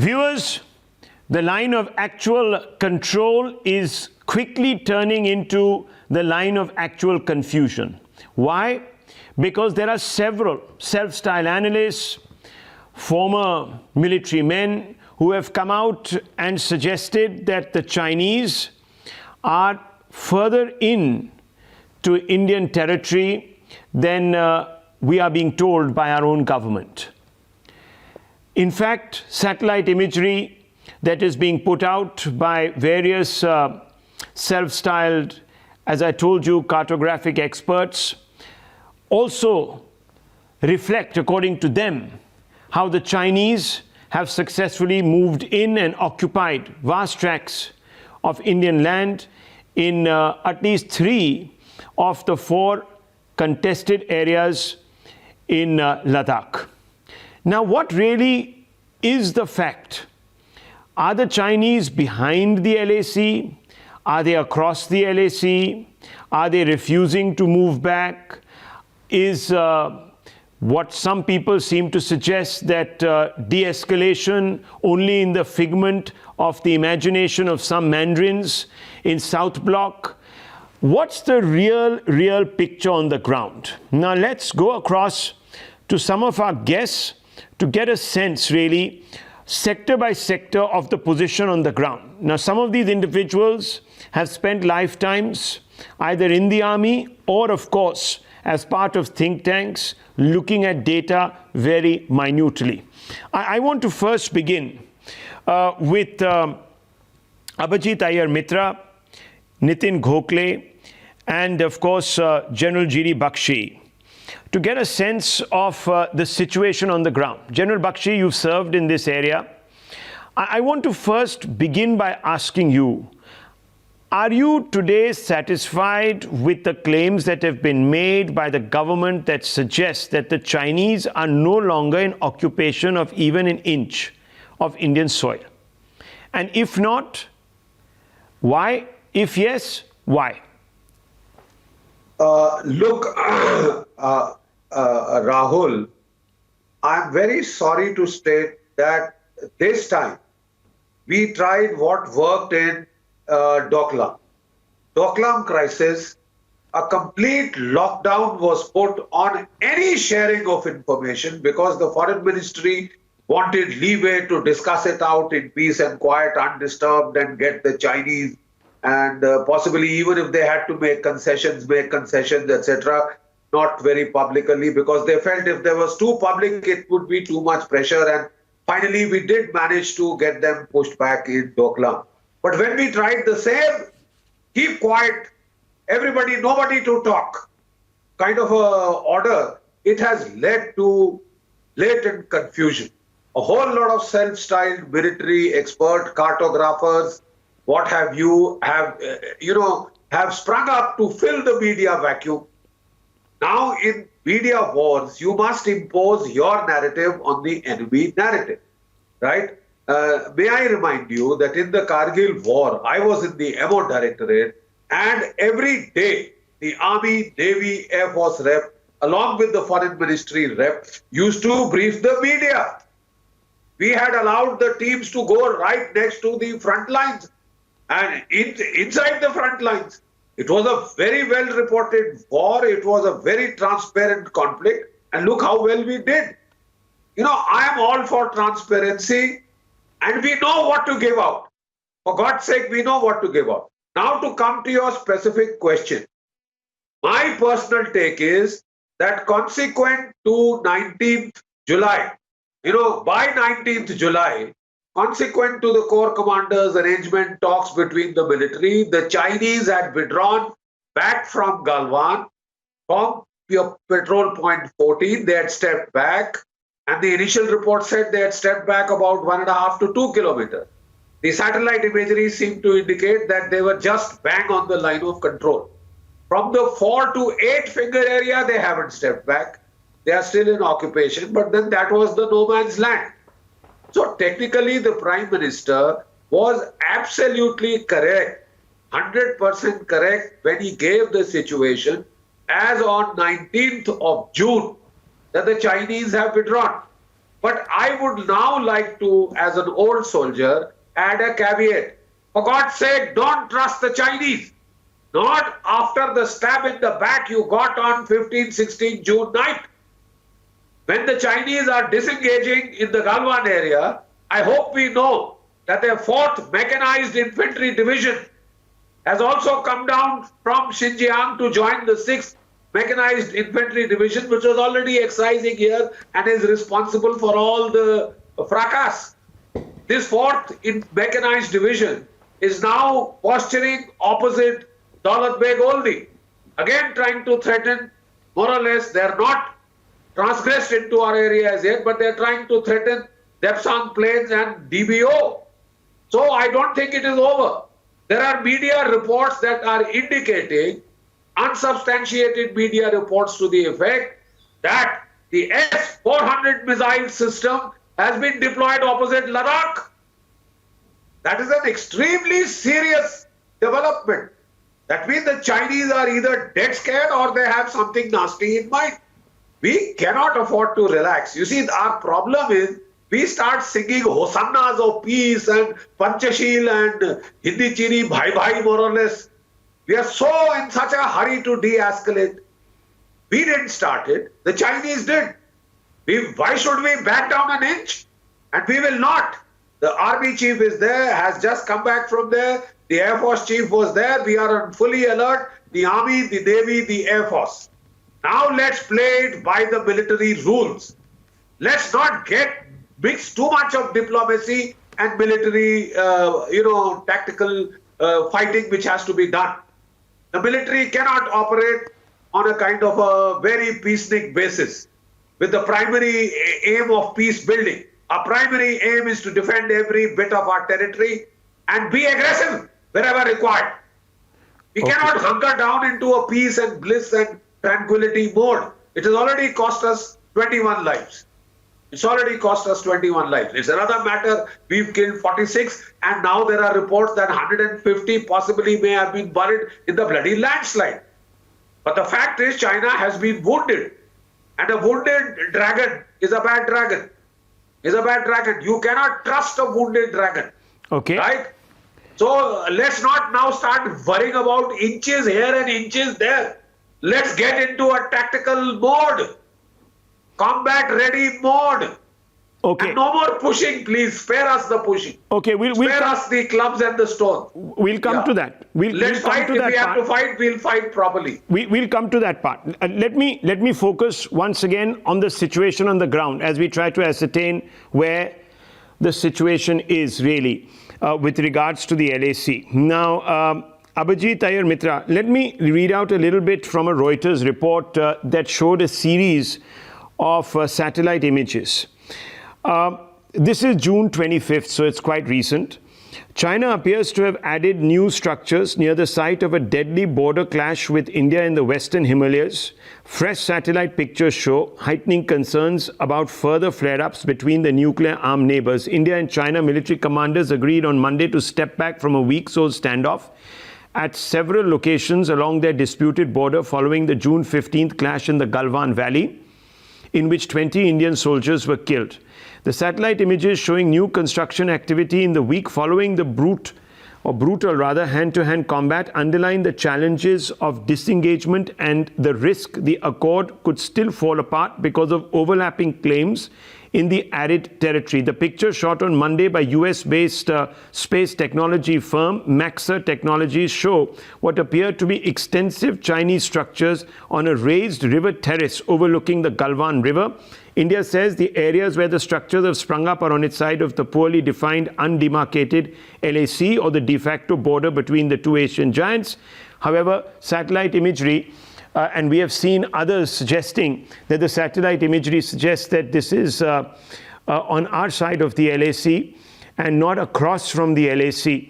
Viewers, the line of actual control is quickly turning into the line of actual confusion. Why? Because there are several self-styled analysts, former military men who have come out and suggested that the Chinese are further in to Indian territory than we are being told by our own government. In fact, satellite imagery that is being put out by various self-styled, as I told you, cartographic experts also reflect, according to them, how the Chinese have successfully moved in and occupied vast tracts of Indian land in at least 3 of the 4 contested areas in Ladakh. Now, what really is the fact? Are the Chinese behind the LAC? Are they across the LAC? Are they refusing to move back? Is what some people seem to suggest that de-escalation only in the figment of the imagination of some mandarins in South Block? What's the real picture on the ground? Now let's go across to some of our guests to get a sense, really, sector by sector of the position on the ground. Now, some of these individuals have spent lifetimes either in the army or, of course, as part of think tanks, looking at data very minutely. I want to first begin with Abhijit Iyer Mitra, Nitin Gokhale, and of course, General G.D. Bakshi, to get a sense of the situation on the ground. General Bakshi, you've served in this area. I want to first begin by asking you, are you today satisfied with the claims that have been made by the government that suggest that the Chinese are no longer in occupation of even an inch of Indian soil? And if not, why? If yes, why? Look, Rahul, I'm very sorry to state that this time we tried what worked in Doklam. Doklam crisis, a complete lockdown was put on any sharing of information because the foreign ministry wanted leeway to discuss it out in peace and quiet, undisturbed, and get the Chinese, and possibly even if they had to make concessions, etc., not very publicly, because they felt if there was too public, it would be too much pressure. And finally, we did manage to get them pushed back in Doklam. But when we tried the same, keep quiet, everybody, nobody to talk, kind of a order, it has led to blatant confusion. A whole lot of self-styled military expert cartographers, what have you, have sprung up to fill the media vacuum. Now in media wars, you must impose your narrative on the enemy narrative, right? May I remind you that in the Kargil war, I was in the MO Directorate, and every day the Army, Navy, Air Force rep, along with the Foreign Ministry rep, used to brief the media. We had allowed the teams to go right next to the front lines and inside the front lines. It was a very well reported war. It was a very transparent conflict. And look how well we did. You know, I am all for transparency, and we know what to give out. For God's sake, we know what to give out. Now to come to your specific question. My personal take is that consequent to 19th July, by 19th July, consequent to the Corps Commanders' arrangement talks between the military, the Chinese had withdrawn back from Galwan, from Patrol Point 14. They had stepped back, and the initial report said they had stepped back about 1.5 to 2 kilometers. The satellite imagery seemed to indicate that they were just bang on the line of control. From the 4 to 8 finger area, they haven't stepped back. They are still in occupation, but then that was the no man's land. So technically, the Prime Minister was absolutely correct, 100% correct when he gave the situation as on 19th of June that the Chinese have withdrawn. But I would now like to, as an old soldier, add a caveat. For God's sake, don't trust the Chinese. Not after the stab in the back you got on 15-16 June night. When the Chinese are disengaging in the Galwan area, I hope we know that their 4th Mechanized Infantry Division has also come down from Xinjiang to join the 6th Mechanized Infantry Division, which was already exercising here and is responsible for all the fracas. This 4th Mechanized Division is now posturing opposite Daulat Beg Oldi, again trying to threaten, more or less. They are not transgressed into our area as yet, but they are trying to threaten Depsang Plains and DBO. So I don't think it is over. There are media reports that are indicating, unsubstantiated media reports to the effect that the S-400 missile system has been deployed opposite Ladakh. That is an extremely serious development. That means the Chinese are either dead scared or they have something nasty in mind. We cannot afford to relax. You see, our problem is we start singing hosannas of peace and Panchashil and Hindi Chini Bhai Bhai, more or less. We are so in such a hurry to de-escalate. We didn't start it. The Chinese did. Why should we back down an inch? And we will not. The army chief is there, has just come back from there. The Air Force chief was there. We are on fully alert. The army, the navy, the Air Force. Now let's play it by the military rules. Let's not mix too much of diplomacy and military, tactical fighting which has to be done. The military cannot operate on a kind of a very peacenik basis with the primary aim of peace building. Our primary aim is to defend every bit of our territory and be aggressive wherever required. We cannot hunker down into a peace and bliss and tranquility mode. It has already cost us 21 lives. It's already cost us 21 lives. It's another matter. We've killed 46 and now there are reports that 150 possibly may have been buried in the bloody landslide. But the fact is China has been wounded. And a wounded dragon is a bad dragon. You cannot trust a wounded dragon. Okay. Right? So let's not now start worrying about inches here and inches there. Let's get into a tactical mode. Combat ready mode. Okay. And no more pushing, please. Spare us the pushing. Okay, spare us the clubs and the stones. We'll come to that. Let's fight. If we have to fight, we'll fight properly. We'll come to that part. Let me focus once again on the situation on the ground as we try to ascertain where the situation is really with regards to the LAC. Now, Abhijit Iyer Mitra, let me read out a little bit from a Reuters report that showed a series of satellite images. This is June 25th, so it's quite recent. China appears to have added new structures near the site of a deadly border clash with India in the Western Himalayas. Fresh satellite pictures show heightening concerns about further flare-ups between the nuclear-armed neighbors. India and China military commanders agreed on Monday to step back from a weeks-old standoff at several locations along their disputed border following the June 15th clash in the Galwan Valley, in which 20 Indian soldiers were killed. The satellite images showing new construction activity in the week following the brutal hand-to-hand combat underline the challenges of disengagement and the risk the accord could still fall apart because of overlapping claims in the arid territory. The picture shot on Monday by US-based space technology firm Maxar Technologies show what appear to be extensive Chinese structures on a raised river terrace overlooking the Galwan River. India says the areas where the structures have sprung up are on its side of the poorly defined, undemarcated LAC, or the de facto border between the two Asian giants. However, satellite imagery, and we have seen others suggesting that the satellite imagery suggests that this is on our side of the LAC and not across from the LAC.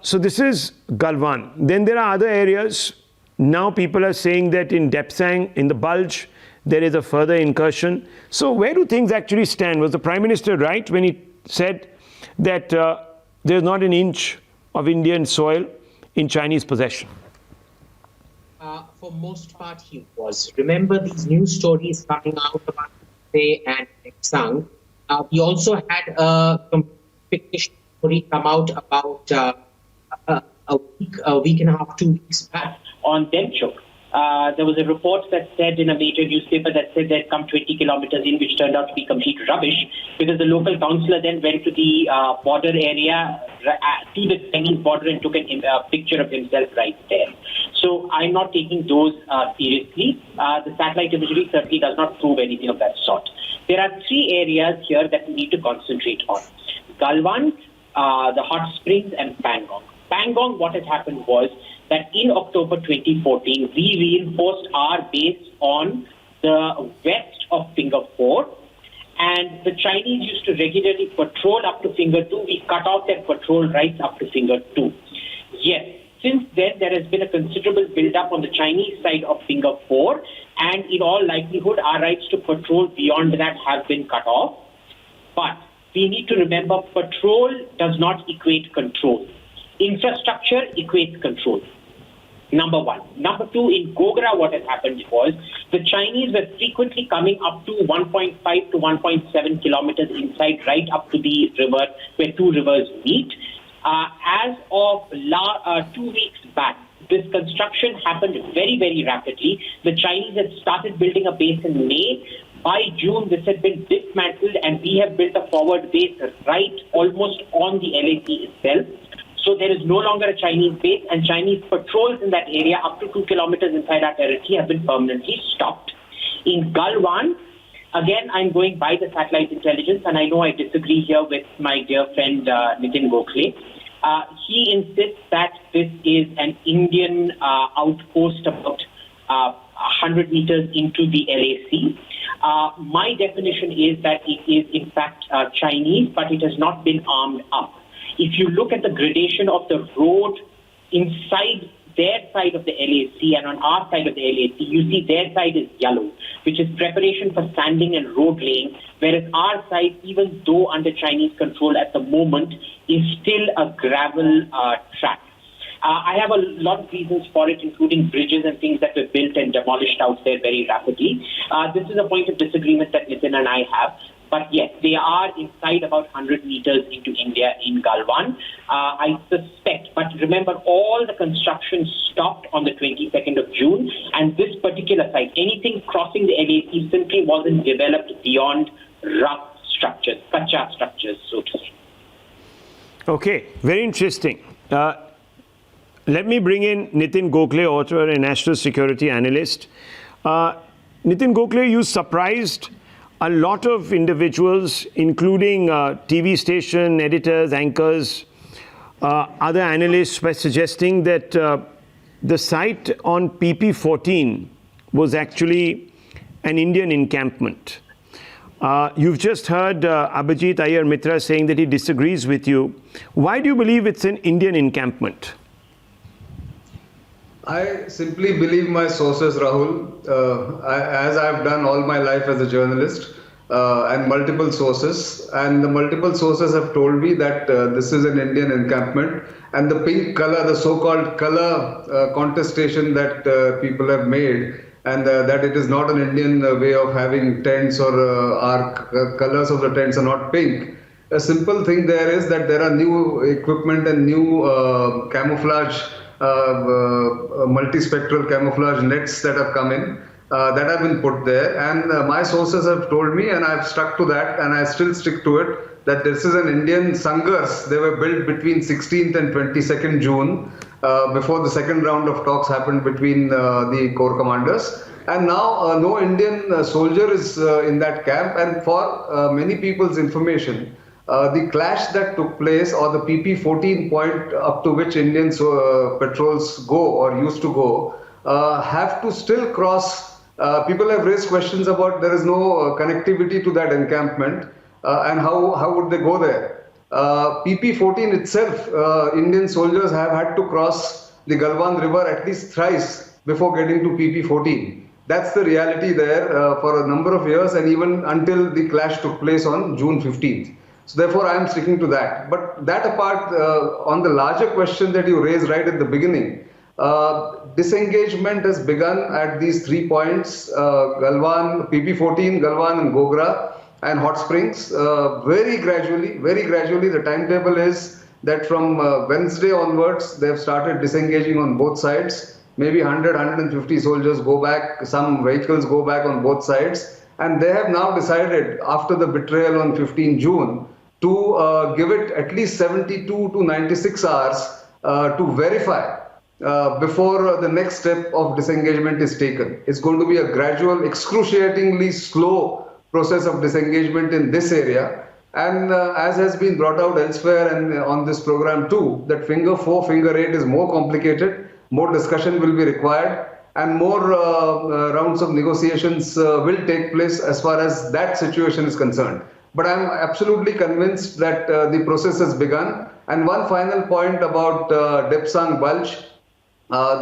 So this is Galwan. Then there are other areas. Now people are saying that in Depsang, in the Bulge, there is a further incursion. So where do things actually stand? Was the Prime Minister right when he said that there's not an inch of Indian soil in Chinese possession? For most part, he was. Remember these news stories coming out about Gokhale and Depsang. We also had a fictitious story come out about a week and a half, 2 weeks back on Denchok. There was a report that said in a major newspaper that said they'd come 20 kilometers in, which turned out to be complete rubbish, because the local councillor then went to the border area, to the Chinese border, and took a picture of himself right there. So I'm not taking those seriously. The satellite imagery certainly does not prove anything of that sort. There are three areas here that we need to concentrate on: Galwan, the hot springs, and Pangong. Pangong, what had happened was that in October 2014, we reinforced our base on the west of Finger 4, and the Chinese used to regularly patrol up to Finger 2. We cut off their patrol rights up to Finger 2. Yes, since then there has been a considerable build-up on the Chinese side of Finger 4, and in all likelihood, our rights to patrol beyond that have been cut off. But we need to remember, patrol does not equate control. Infrastructure equates control. Number one. Number two, in Gokhale, what had happened was the Chinese were frequently coming up to 1.5 to 1.7 kilometers inside, right up to the river where two rivers meet. As of 2 weeks back, this construction happened very, very rapidly. The Chinese had started building a base in May. By June, this had been dismantled, and we have built a forward base right almost on the LAC itself. So there is no longer a Chinese base, and Chinese patrols in that area up to 2 kilometers inside our territory have been permanently stopped. In Galwan, again, I'm going by the satellite intelligence, and I know I disagree here with my dear friend Nitin Gokhale. He insists that this is an Indian outpost about 100 meters into the LAC. My definition is that it is in fact Chinese, but it has not been armed up. If you look at the gradation of the road inside their side of the LAC and on our side of the LAC, you see their side is yellow, which is preparation for sanding and road laying, whereas our side, even though under Chinese control at the moment, is still a gravel track. I have a lot of reasons for it, including bridges and things that were built and demolished out there very rapidly. This is a point of disagreement that Nitin and I have. But yes, they are inside about 100 meters into India in Galwan. I suspect, but remember, all the construction stopped on the 22nd of June, and this particular site, anything crossing the LAC simply wasn't developed beyond rough structures, kacha structures, so to say. Okay, very interesting. Let me bring in Nitin Gokhale, author and national security analyst. Nitin Gokhale, you surprised a lot of individuals, including TV station editors, anchors, other analysts, by suggesting that the site on PP14 was actually an Indian encampment. You've just heard Abhijit Iyer Mitra saying that he disagrees with you. Why do you believe it's an Indian encampment? I simply believe my sources, Rahul, as I've done all my life as a journalist, and multiple sources. And the multiple sources have told me that this is an Indian encampment. And the pink color, the so-called color contestation that people have made, and that it is not an Indian way of having tents, or our colors of the tents are not pink. A simple thing there is that there are new equipment and new camouflage, multispectral camouflage nets that have come in, that have been put there. And my sources have told me, and I've stuck to that, and I still stick to it, that this is an Indian Sangars. They were built between 16th and 22nd June, before the second round of talks happened between the corps commanders. And now no Indian soldier is in that camp. And for many people's information, the clash that took place, or the PP14 point up to which Indian patrols go or used to go, have to still cross. People have raised questions about there is no connectivity to that encampment, and how would they go there? PP14 itself, Indian soldiers have had to cross the Galwan River at least thrice before getting to PP14. That's the reality there for a number of years, and even until the clash took place on June 15th. So therefore, I am sticking to that. But that apart, on the larger question that you raised right at the beginning, disengagement has begun at these 3 points, Galwan, PP14, Galwan and Gokhale. and hot springs. Very gradually, the timetable is that from Wednesday onwards, they have started disengaging on both sides. Maybe 100, 150 soldiers go back, some vehicles go back on both sides. And they have now decided, after the betrayal on 15 June, to give it at least 72 to 96 hours to verify before the next step of disengagement is taken. It's going to be a gradual, excruciatingly slow process of disengagement in this area. And as has been brought out elsewhere and on this program too, that finger 4, finger 8 is more complicated, more discussion will be required, and more rounds of negotiations will take place as far as that situation is concerned. But I'm absolutely convinced that the process has begun. And one final point about Depsang Bulge,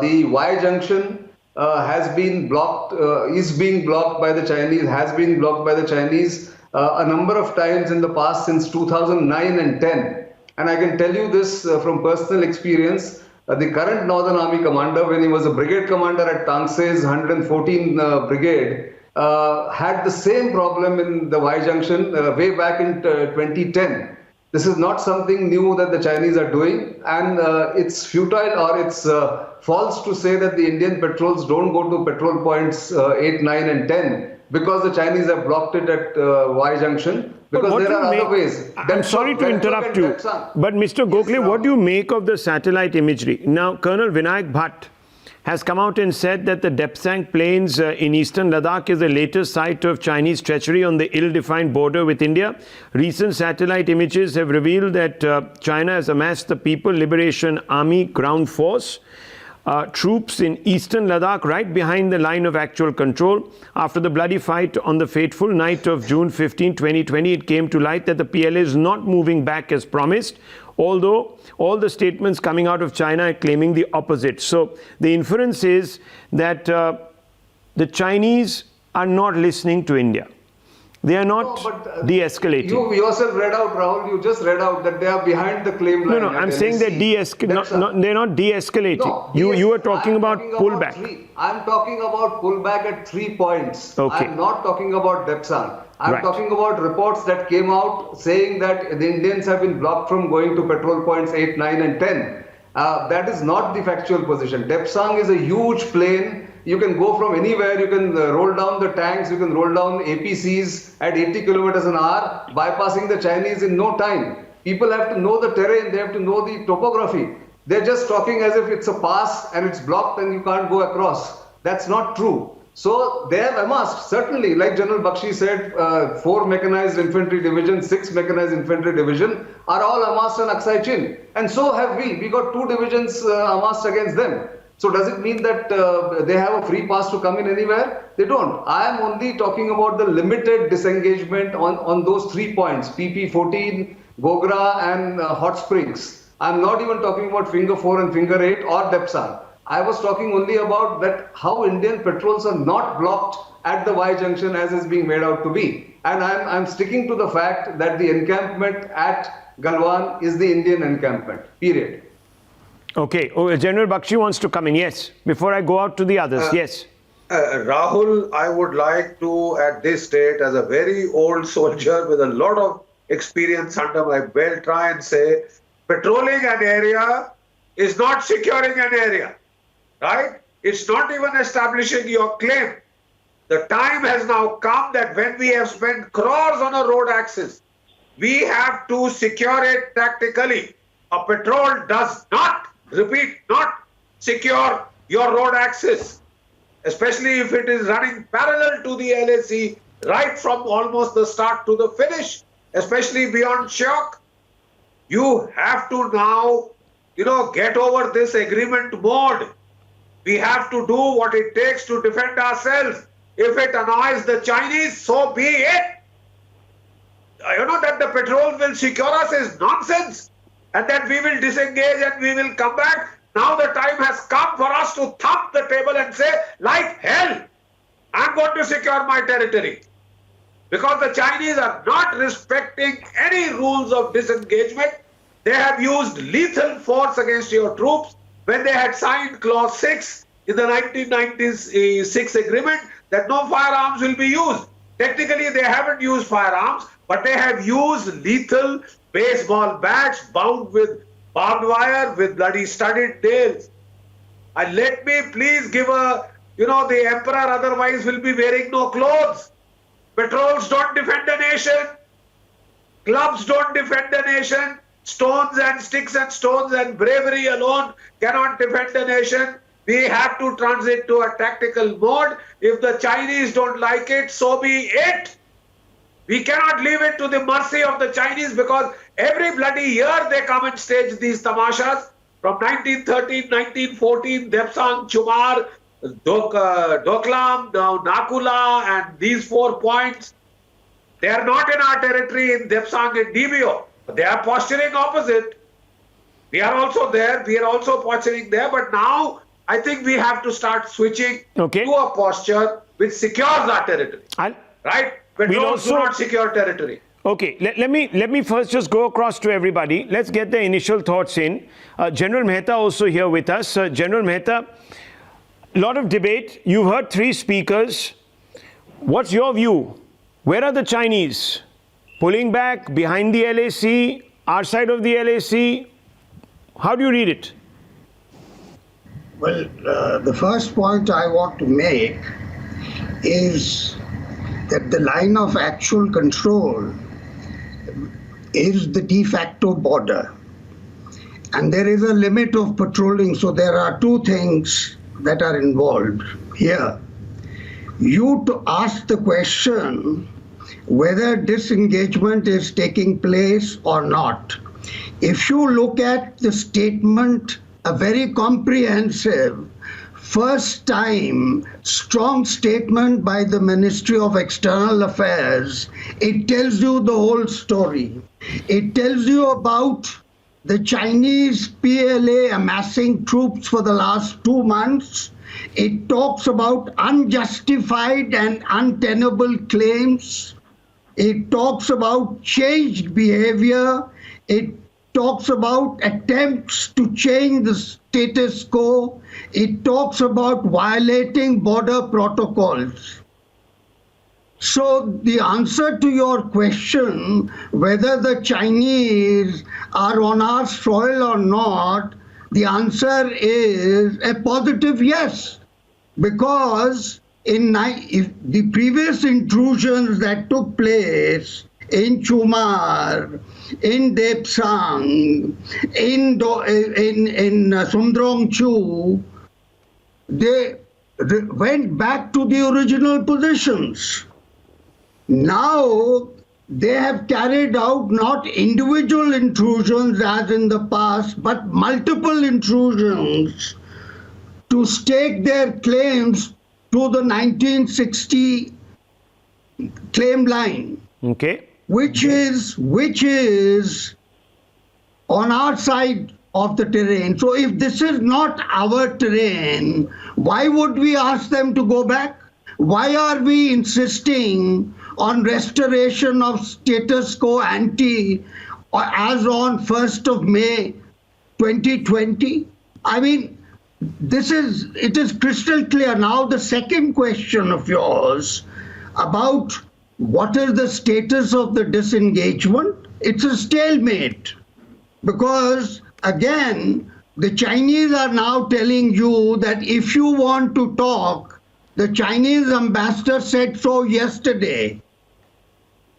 the Y junction has been blocked, is being blocked by the Chinese, has been blocked by the Chinese a number of times in the past since 2009 and 10. And I can tell you this from personal experience. The current Northern Army commander, when he was a brigade commander at Tangsei's 114 Brigade, had the same problem in the Y junction way back in 2010. This is not something new that the Chinese are doing, and it's futile or it's false to say that the Indian patrols don't go to patrol points 8, 9 and 10 because the Chinese have blocked it at Y junction. Because there are other ways. I'm sorry to interrupt you, but Mr. Gokhale, what do you make of the satellite imagery? Now, Colonel Vinayak Bhatt has come out and said that the Depsang Plains in eastern Ladakh is the latest site of Chinese treachery on the ill-defined border with India. Recent satellite images have revealed that China has amassed the People Liberation Army ground force, troops in eastern Ladakh right behind the line of actual control. After the bloody fight on the fateful night of June 15, 2020, it came to light that the PLA is not moving back as promised, although all the statements coming out of China are claiming the opposite. So the inference is that the Chinese are not listening to India. They are not de-escalating. You yourself read out, Rahul, you just read out that they are behind the claim line. No, I'm saying they're they're not de-escalating. No, you were talking about pullback. I'm talking about pullback at 3 points. Okay. I'm not talking about Depsang. I'm talking about reports that came out saying that the Indians have been blocked from going to patrol points 8, 9 and 10. That is not the factual position. Depsang is a huge plain. You can go from anywhere, you can roll down the tanks, you can roll down APCs at 80 kilometers an hour, bypassing the Chinese in no time. People have to know the terrain, they have to know the topography. They're just talking as if it's a pass and it's blocked and you can't go across. That's not true. So they have amassed, certainly, like General Bakshi said, 4 mechanized infantry divisions, 6 mechanized infantry division are all amassed on Aksai Chin. And so have we. We got 2 divisions amassed against them. So does it mean that they have a free pass to come in anywhere? They don't. I am only talking about the limited disengagement on those 3 points, PP14, Gogra and Hot Springs. I'm not even talking about finger 4 and finger 8 or Depsang. I was talking only about that how Indian patrols are not blocked at the Y junction as is being made out to be. And I'm sticking to the fact that the encampment at Galwan is the Indian encampment, period. Okay, General Bakshi wants to come in. Yes, before I go out to the others. Yes. Rahul, I would like to, at this stage, as a very old soldier with a lot of experience under my belt, try and say, patrolling an area is not securing an area, right? It's not even establishing your claim. The time has now come that when we have spent crores on a road axis, we have to secure it tactically. A patrol does not, repeat, not secure your road axis, especially if it is running parallel to the LAC right from almost the start to the finish, especially beyond Shiok. You have to now, get over this agreement mode. We have to do what it takes to defend ourselves. If it annoys the Chinese, so be it. That the patrol will secure us is nonsense. And that we will disengage and we will come back. Now the time has come for us to thump the table and say, like hell, I'm going to secure my territory. Because the Chinese are not respecting any rules of disengagement. They have used lethal force against your troops when they had signed Clause 6 in the 1996 agreement that no firearms will be used. Technically, they haven't used firearms, but they have used lethal baseball bats bound with barbed wire with bloody studded nails. And let me please give the emperor otherwise will be wearing no clothes. Patrols don't defend a nation. Clubs don't defend a nation. Stones and sticks and stones and bravery alone cannot defend a nation. We have to transit to a tactical mode. If the Chinese don't like it, so be it. We cannot leave it to the mercy of the Chinese, because every bloody year they come and stage these tamashas. From 1913, 1914, Depsang, Chumar, Doklam, now Nakula, and these 4 points. They are not in our territory in Depsang and Dibio. They are posturing opposite. We are also there. We are also posturing there. But now I think we have to start switching to a posture which secures our territory. Right? Patrols do not secure territory. Okay, let me first just go across to everybody. Let's get the initial thoughts in. General Mehta also here with us. General Mehta, a lot of debate. You've heard 3 speakers. What's your view? Where are the Chinese? Pulling back, behind the LAC, our side of the LAC? How do you read it? Well, the first point I want to make is that the line of actual control is the de facto border. And there is a limit of patrolling, so there are 2 things that are involved here. You to ask the question whether disengagement is taking place or not. If you look at the statement, a very comprehensive, first time strong statement by the Ministry of External Affairs, it tells you the whole story. It tells you about the Chinese PLA amassing troops for the last 2 months. It talks about unjustified and untenable claims. It talks about changed behavior. It talks about attempts to change the status quo. It talks about violating border protocols. So the answer to your question, whether the Chinese are on our soil or not, the answer is a positive yes, because in the previous intrusions that took place in Chumar, in Depsang, in Sumdrong-Chu, they went back to the original positions. Now they have carried out not individual intrusions as in the past, but multiple intrusions to stake their claims to the 1960 claim line. Okay. Which is on our side of the terrain. So if this is not our terrain, why would we ask them to go back? Why are we insisting on restoration of status quo ante as on 1st of May 2020? I mean, it is crystal clear. Now the second question of yours about what is the status of the disengagement? It's a stalemate, because again, the Chinese are now telling you that if you want to talk, the Chinese ambassador said so yesterday.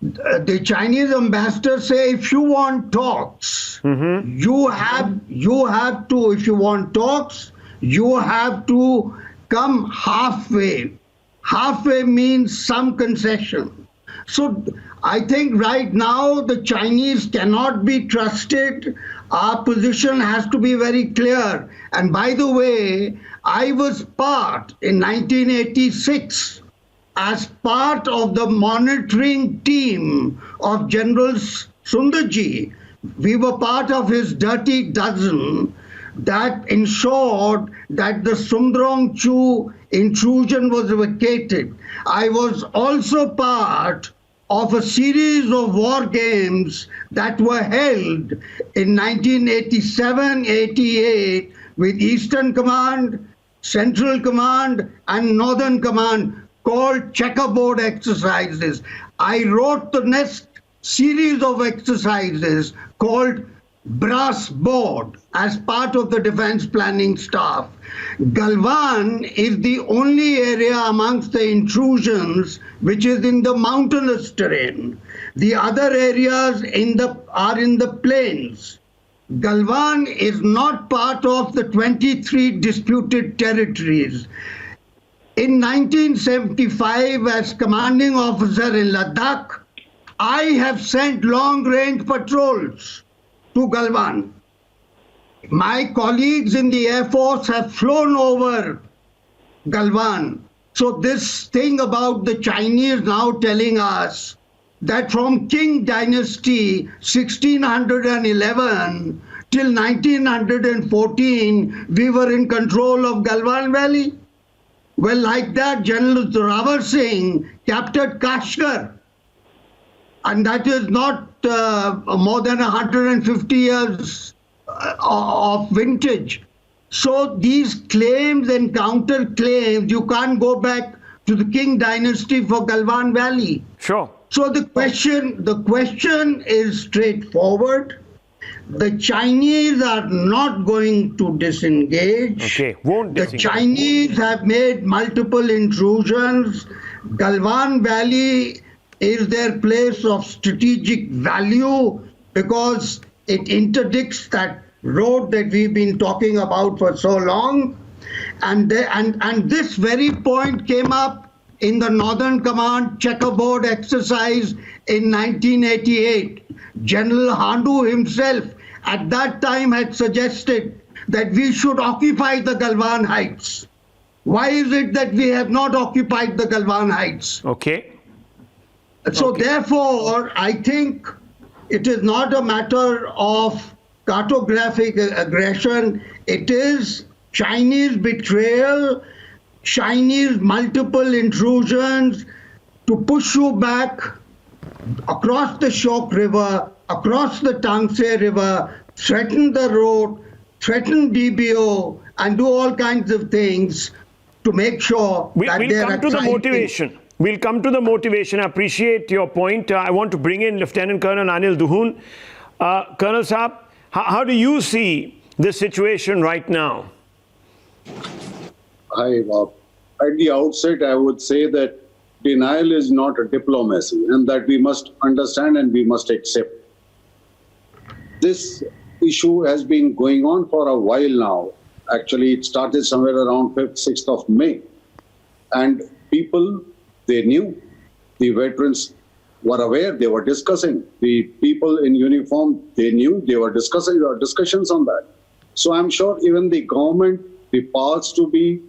The Chinese ambassador say if you want talks, you have to, if you want talks, you have to come halfway. Halfway means some concession. So I think right now the Chinese cannot be trusted. Our position has to be very clear. And by the way, I was part in 1986 as part of the monitoring team of General Sundarji. We were part of his dirty dozen that ensured that the Sumdrong-Chu intrusion was vacated. I was also part of a series of war games that were held in 1987-88 with Eastern Command, Central Command, and Northern Command. called checkerboard exercises. I wrote the next series of exercises called brass board as part of the defense planning staff. Galwan is the only area amongst the intrusions which is in the mountainous terrain. The other areas are in the plains. Galwan is not part of the 23 disputed territories. In 1975, as commanding officer in Ladakh, I have sent long-range patrols to Galwan. My colleagues in the Air Force have flown over Galwan. So this thing about the Chinese now telling us that from Qing dynasty 1611 till 1914 we were in control of Galwan Valley. Well, like that, General Zorawar Singh captured Kashgar, and that is not more than 150 years of vintage. So these claims and counter claims, you can't go back to the Qing dynasty for Galwan Valley. Sure. So the question is straightforward. The Chinese are not going to disengage. Okay, won't disengage. The Chinese have made multiple intrusions. Galwan Valley is their place of strategic value because it interdicts that road that we've been talking about for so long. And this very point came up in the Northern Command checkerboard exercise in 1988. General Handu himself at that time had suggested that we should occupy the Galwan Heights. Why is it that we have not occupied the Galwan Heights? Okay. So therefore, I think it is not a matter of cartographic aggression. It is Chinese betrayal, Chinese multiple intrusions to push you back across the Shok River, across the Tangse River, threaten the road, threaten DBO, and do all kinds of things to make sure that we'll come to the motivation. We'll come to the motivation. I appreciate your point. I want to bring in Lieutenant Colonel Anil Duhoon. Colonel Saab, how do you see this situation right now? Hi, Bob. At the outset, I would say that denial is not a diplomacy, and that we must understand and we must accept. This issue has been going on for a while now. Actually, it started somewhere around 5th, 6th of May. And people, they knew. The veterans were aware, they were discussing. The people in uniform, they knew, they were discussing, there were discussions on that. So I'm sure even the government, the powers to be,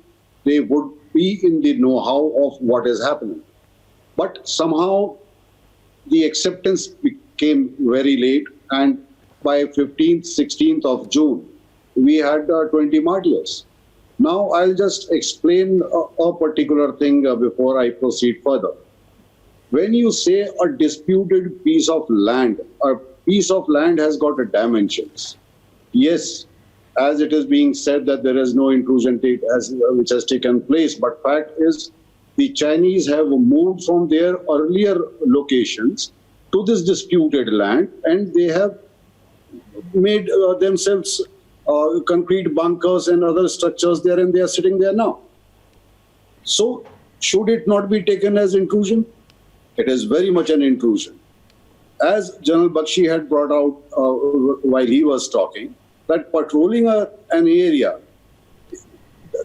they would be in the know-how of what is happening. But somehow the acceptance became very late, and by 15th, 16th of June, we had 20 martyrs. Now I'll just explain a particular thing before I proceed further. When you say a disputed piece of land, a piece of land has got dimensions. Yes, as it is being said that there is no intrusion which has taken place, but fact is the Chinese have moved from their earlier locations to this disputed land, and they have made themselves concrete bunkers and other structures there, and they are sitting there now. So should it not be taken as intrusion? It is very much an intrusion. As General Bakshi had brought out while he was talking, that patrolling an area,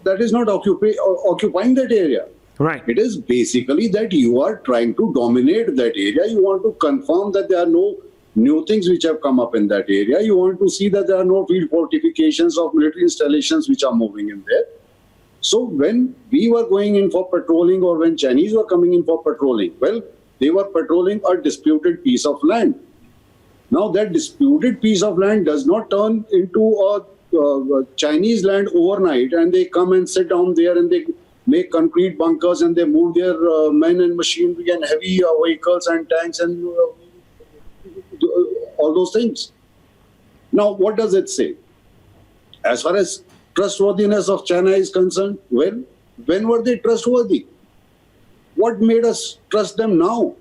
that is not occupying that area. Right. It is basically that you are trying to dominate that area. You want to confirm that there are no new things which have come up in that area. You want to see that there are no field fortifications or military installations which are moving in there. So when we were going in for patrolling, or when Chinese were coming in for patrolling, well, they were patrolling a disputed piece of land. Now that disputed piece of land does not turn into a Chinese land overnight, and they come and sit down there and they make concrete bunkers and they move their men and machinery and heavy vehicles and tanks and all those things. Now, what does it say? As far as trustworthiness of China is concerned, well, when were they trustworthy? What made us trust them now?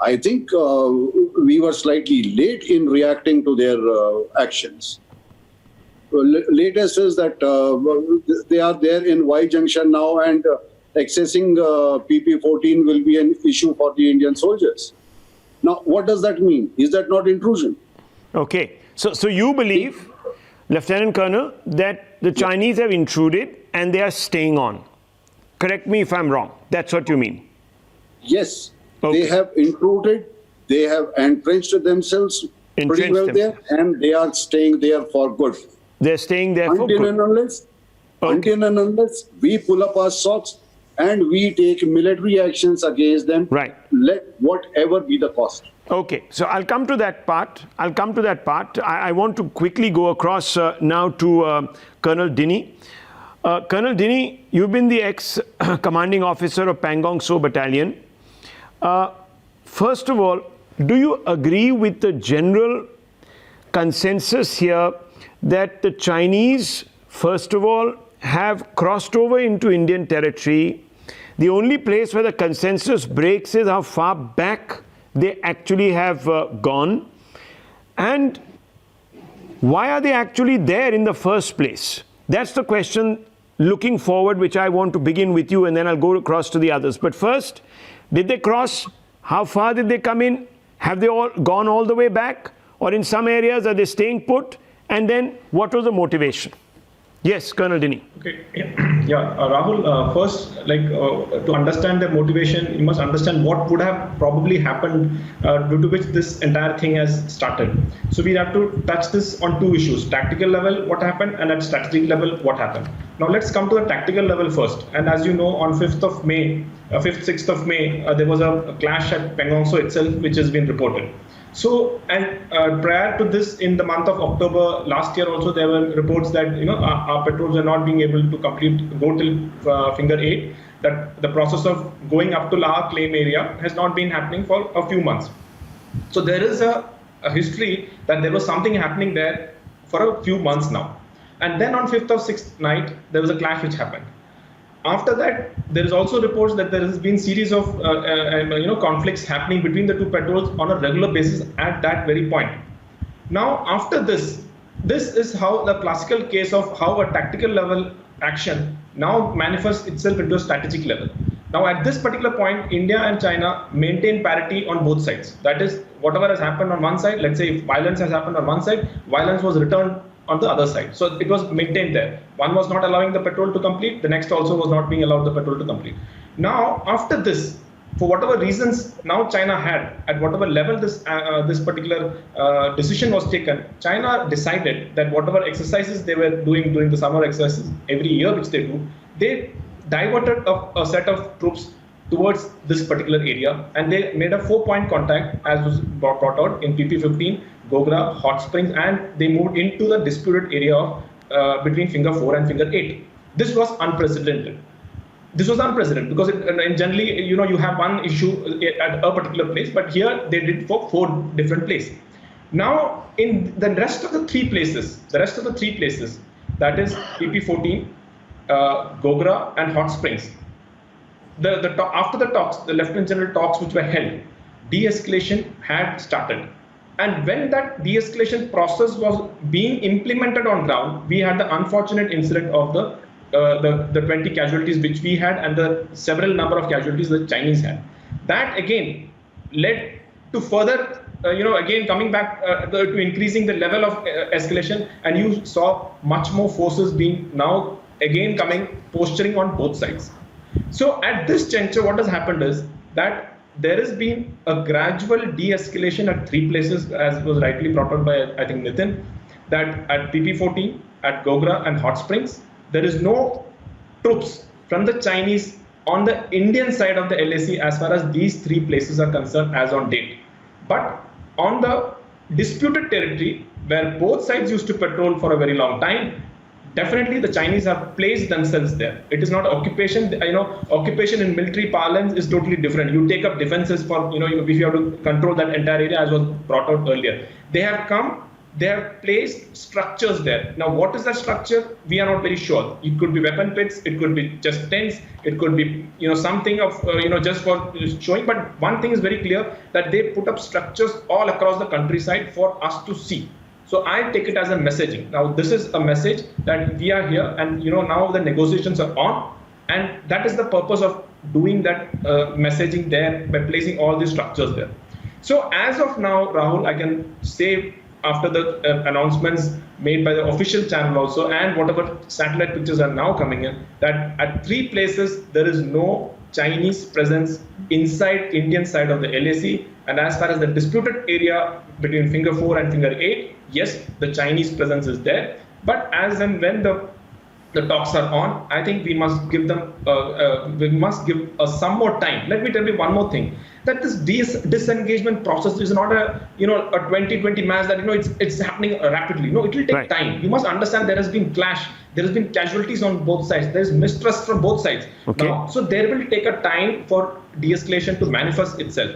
I think we were slightly late in reacting to their actions. Latest is that they are there in Y junction now, and accessing PP-14 will be an issue for the Indian soldiers. Now, what does that mean? Is that not intrusion? Okay. So you believe, Lieutenant Colonel, that the Chinese have intruded and they are staying on. Correct me if I'm wrong. That's what you mean. Yes. Okay. They have intruded. They have entrenched themselves pretty well there, and they are staying there for good. They're staying there for good. Until and unless we pull up our socks and we take military actions against them, right, let whatever be the cost. Okay, so I'll come to that part. I want to quickly go across now to Colonel Dinny. Colonel Dinny, you've been the ex-commanding officer of Pangong So Battalion. First of all, do you agree with the general consensus here that the Chinese, first of all, have crossed over into Indian territory? The only place where the consensus breaks is how far back they actually have gone. And why are they actually there in the first place? That's the question looking forward, which I want to begin with you, and then I'll go across to the others. But first, did they cross? How far did they come in? Have they all gone all the way back? Or in some areas, are they staying put? And then, what was the motivation? Yes, Colonel Dinny. Okay. Yeah, Rahul, first, to understand the motivation, you must understand what would have probably happened due to which this entire thing has started. So we have to touch this on two issues: tactical level, what happened, and at strategic level, what happened. Now let's come to the tactical level first. And as you know, on 5th of May, 5th, 6th of May, there was a clash at Pangong So itself, which has been reported. So, and prior to this, in the month of October last year also, there were reports that our patrols are not being able to go till finger 8, that the process of going up to our claim area has not been happening for a few months. So there is a history that there was something happening there for a few months now. And then on 5th of 6th night, there was a clash which happened. After that, there is also reports that there has been series of conflicts happening between the two patrols on a regular basis at that very point. Now, after this is how the classical case of how a tactical level action now manifests itself into a strategic level. Now, at this particular point, India and China maintain parity on both sides. That is, whatever has happened on one side, let's say if violence has happened on one side, violence was returned on the other side. So it was maintained there. One was not allowing the patrol to complete, the next also was not being allowed the patrol to complete. Now, after this, for whatever reasons now China had, at whatever level this particular decision was taken, China decided that whatever exercises they were doing during the summer exercises every year, which they do, they diverted a set of troops towards this particular area, and they made a 4-point contact, as was brought out in PP-15, Gokhale, Hot Springs, and they moved into the disputed area of between finger 4 and finger 8. This was unprecedented. This was unprecedented because generally, you have one issue at a particular place, but here they did for 4 different places. Now, in the rest of the three places, that is PP-14, Gokhale, and Hot Springs, after the talks, the Lieutenant General talks which were held, de-escalation had started. And when that de-escalation process was being implemented on ground, we had the unfortunate incident of the 20 casualties which we had and the several number of casualties the Chinese had. That again led to further, again coming back to increasing the level of escalation, and you saw much more forces being now again posturing on both sides. So at this juncture, what has happened is that there has been a gradual de-escalation at 3 places, as was rightly brought out by, I think, Nitin, that at PP-14, at Gokhale and Hot Springs, there is no troops from the Chinese on the Indian side of the LAC as far as these 3 places are concerned as on date. But on the disputed territory, where both sides used to patrol for a very long time, definitely the Chinese have placed themselves there. It is not occupation. Occupation in military parlance is totally different. You take up defenses for, if you have to control that entire area, as was brought out earlier. They have come they have placed structures there. Now, what is that structure? We are not very sure. It could be weapon pits, it could be just tents, it could be something of just for showing. But one thing is very clear, that they put up structures all across the countryside for us to see. So I take it as a messaging. Now, this is a message that we are here, and now the negotiations are on, and that is the purpose of doing that messaging there by placing all these structures there. So as of now, Rahul, I can say, after the announcements made by the official channel also, and whatever satellite pictures are now coming in, that at 3 places there is no Chinese presence inside Indian side of the LAC. And as far as the disputed area between Finger 4 and Finger 8, yes, the Chinese presence is there. But as and when the talks are on, I think we must give them, some more time. Let me tell you one more thing, that this disengagement process is not a 2020 match that it's happening rapidly. No, it will take time. You must understand there has been clash, there has been casualties on both sides, there is mistrust from both sides. Okay. Now, so there will take a time for de-escalation to manifest itself.